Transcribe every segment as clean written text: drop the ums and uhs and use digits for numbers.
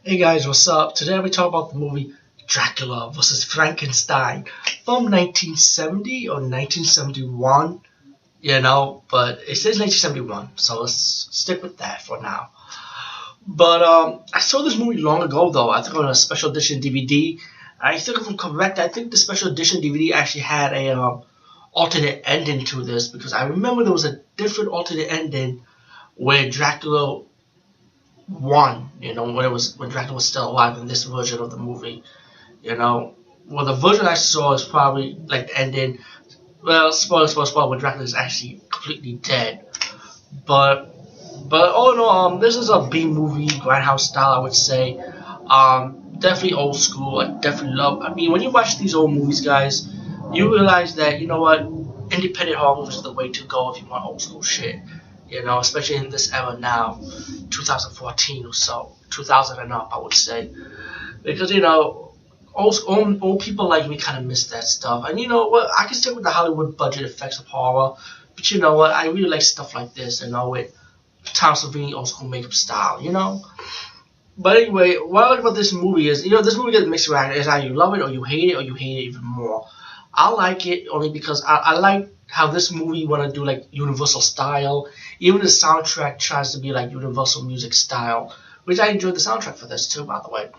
Hey guys, what's up? Today we talk about the movie Dracula versus Frankenstein from 1970 or 1971, but it says 1971, so let's stick with that for now. But I saw this movie long ago though, I think on a special edition DVD. I think if I'm correct, I think the special edition DVD actually had a alternate ending to this because I remember there was a different alternate ending where Dracula one, when Dracula was still alive in this version of the movie, Well, the version I saw is probably like the ending. Well, spoiler, when Dracula is actually completely dead. But all in all, this is a B movie, grindhouse style, I would say. Definitely old school. I definitely love. I mean, when you watch these old movies, guys, you realize that independent horror movies is the way to go if you want old school shit. Especially in this era now, 2014 or so, 2000 and up, I would say, because old people like me kind of miss that stuff. And you know what, I can stick with the Hollywood budget effects of horror, but you know what, I really like stuff like this, with Tom Savini old school makeup style, But anyway, what I like about this movie is, this movie gets mixed around. It's either you love it or you hate it or you hate it even more. I like it only because I like how this movie want to do like Universal style. Even the soundtrack tries to be like Universal music style, which I enjoyed the soundtrack for this too, by the way.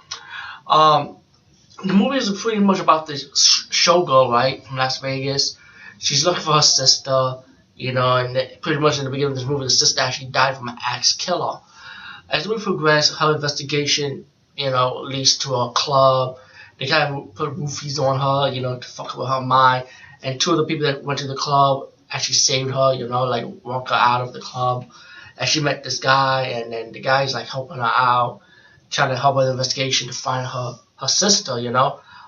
The movie is pretty much about this showgirl, right, from Las Vegas. She's looking for her sister, and pretty much in the beginning of this movie, the sister actually died from an axe killer. As the movie progresses, her investigation, leads to a club. They kind of put roofies on her, to fuck with her mind. And two of the people that went to the club actually saved her, like walk her out of the club. And she met this guy, and then the guy's like helping her out, trying to help her with the investigation to find her sister,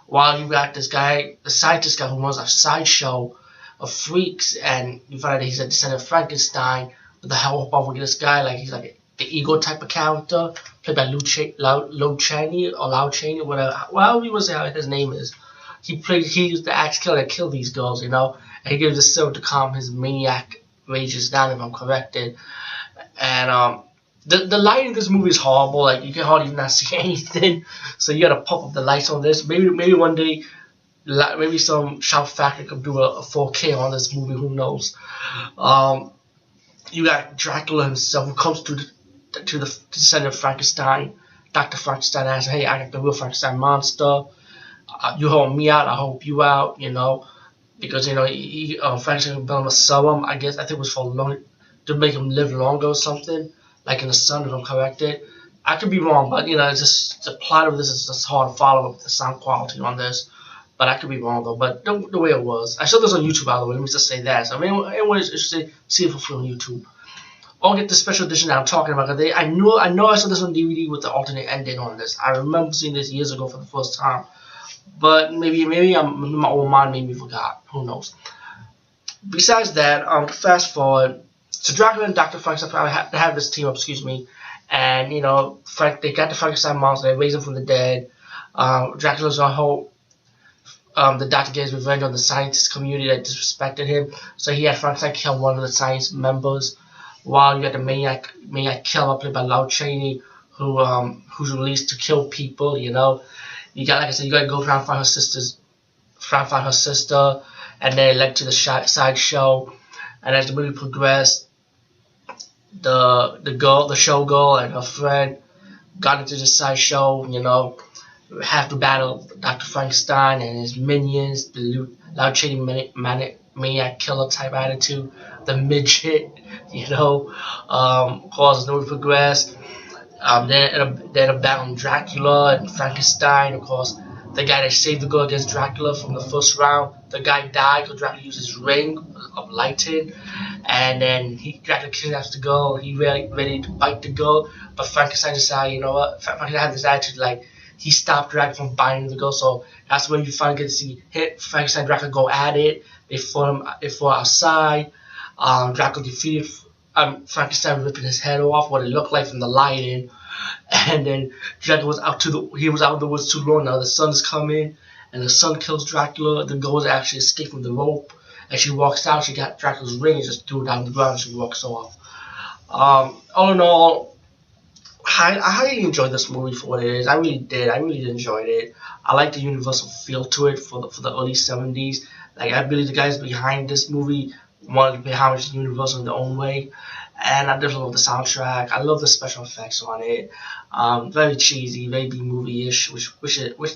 While you got this guy, the scientist guy who runs a sideshow of freaks, and you find out that he's a descendant of Frankenstein with the help of this guy, like he's like the ego type of character, played by Lou Chaney or Lau Chaney, whatever he was, how his name is. He's the axe killer that killed these girls, and he gives a syrup to calm his maniac rages down, if I'm corrected. And the lighting in this movie is horrible. Like, you can hardly not see anything, so you gotta pump up the lights on this. Maybe one day, maybe some Shout Factory could do a 4K on this movie. Who knows? You got Dracula himself, who comes to the descendant of Frankenstein. Dr. Frankenstein asks, "Hey, I got the real Frankenstein monster. You help me out, I help you out," because Frankenstein built him a serum. I think it was to make him live longer or something, like in the sun, if I'm corrected. I could be wrong, but it's just the plot of this is just hard to follow with the sound quality on this. But I could be wrong though. But the way it was, I saw this on YouTube, by the way. Let me just say that. So I mean, anyone is interested, see it for free on YouTube. I'll get the special edition that I'm talking about. I know I saw this on DVD with the alternate ending on this. I remember seeing this years ago for the first time. But maybe my old mind made me forgot. Who knows? Besides that, fast forward. So Dracula and Dr. Frankenstein have this team up, and they got the Frankenstein monster. They raise him from the dead. Dracula's gonna hope the doctor gets revenge on the scientist community that disrespected him. So he had Frankenstein kill one of the science members, while you got the maniac killer played by Lau Chaney, who's released to kill people. You got, like I said, you got to go around and find her sister, and then it led to the sideshow. And as the movie progressed, the showgirl and her friend got into the sideshow. Have to battle Dr. Frankenstein and his minions, the Lau Chaney maniac killer type attitude, the midget. Of course, as the movie progressed. Then a battle Dracula and Frankenstein. Of course, the guy that saved the girl against Dracula from the first round, the guy died because Dracula used his ring of lighting, and then Dracula kidnaps the girl. He ready to bite the girl, but Frankenstein decided, Frankenstein had this attitude like he stopped Dracula from biting the girl. So that's when you finally get to see Frankenstein and Dracula go at it. They fought outside. Dracula defeated Frankenstein, ripping his head off, what it looked like from the lighting. And then Dracula was out of the woods too long. Now the sun's coming, and the sun kills Dracula. The girl actually escaped from the rope. As she walks out, she got Dracula's ring and just threw it down the ground, and she walks off. All in all, I highly enjoyed this movie for what it is. I really did. I really enjoyed it. I like the universal feel to it for the early 70s. Like I believe the guys behind this movie wanted to pay homage to Universal in their own way. And I just love the soundtrack. I love the special effects on it. Very cheesy, very B movie-ish, which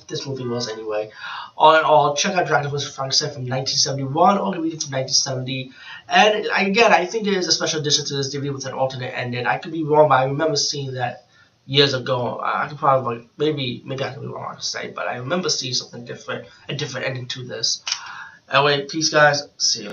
this movie was anyway. All in all, check out Dracula vs. Frankenstein from 1971 or the DVD from 1970. And again, I think there is a special edition to this DVD with an alternate ending. I could be wrong, but I remember seeing that years ago. I could probably maybe I could be wrong to say, but I remember seeing something different, a different ending to this. Anyway, peace, guys. See you.